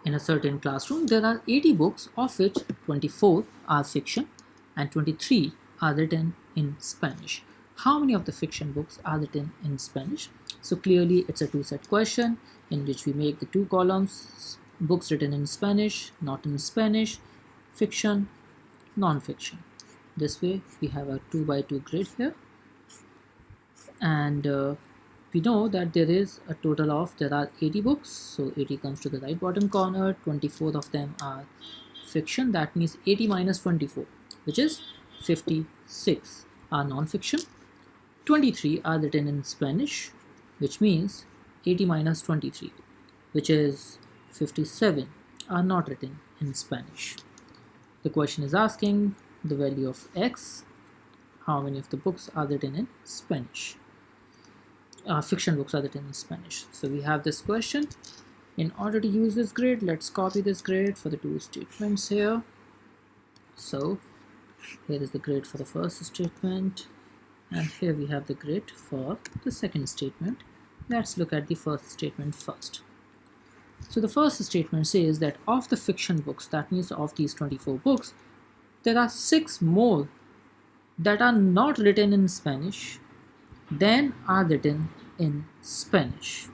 in a certain classroom, there are 80 books, of which 24 are fiction and 23 are written in Spanish. How many of the fiction books are written in Spanish? So clearly it's a two-set question in which we make the two columns: books written in Spanish, not in Spanish, fiction, non-fiction. This way we have a 2 by 2 grid here, and we know that there are 80 books, so 80 comes to the right bottom corner. 24 of them are fiction, that means 80 minus 24, which is 56, are non-fiction. 23 are written in Spanish, which means 80 minus 23, which is 57, are not written in Spanish. The question is asking the value of X. How many of the books are written in Spanish? Fiction books are written in Spanish. So we have this question. In order to use this grid, let's copy this grid for the two statements here. So here is the grid for the first statement, and here we have the grid for the second statement. Let's look at the first statement first. So the first statement says that of the fiction books, that means of these 24 books, there are 6 more that are not written in Spanish than are written in Spanish.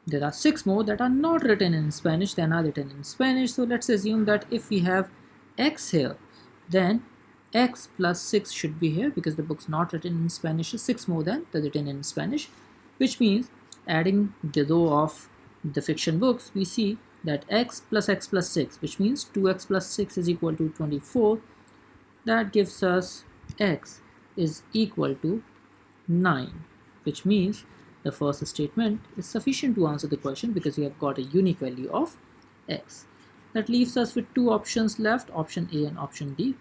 There are 6 more that are not written in Spanish than are written in Spanish. So let's assume that if we have X here, then X plus 6 should be here, because the books not written in Spanish is 6 more than the written in Spanish, which means adding the row of the fiction books, we see that X plus 6, which means 2X plus 6 is equal to 24. That gives us X is equal to 9, which means the first statement is sufficient to answer the question because we have got a unique value of X. That leaves us with two options left, option A and option D.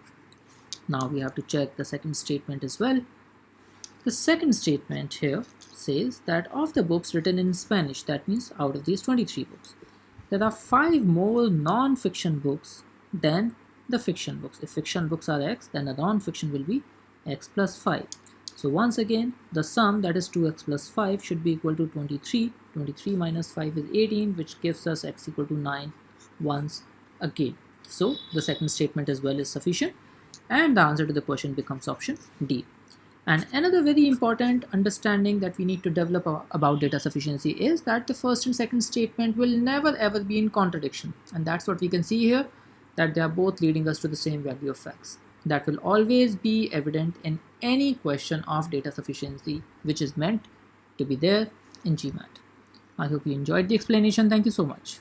Now we have to check the second statement as well. The second statement here says that of the books written in Spanish, that means out of these 23 books, there are 5 more non-fiction books than the fiction books. If fiction books are X, then the non-fiction will be X plus 5. So once again, the sum, that is 2X plus 5, should be equal to 23. 23 minus 5 is 18, which gives us X equal to 9 once again. So the second statement as well is sufficient, and the answer to the question becomes option D. And another very important understanding that we need to develop about data sufficiency is that the first and second statement will never ever be in contradiction. And that's what we can see here, that they are both leading us to the same value of X. That will always be evident in any question of data sufficiency which is meant to be there in GMAT. I hope you enjoyed the explanation. Thank you so much.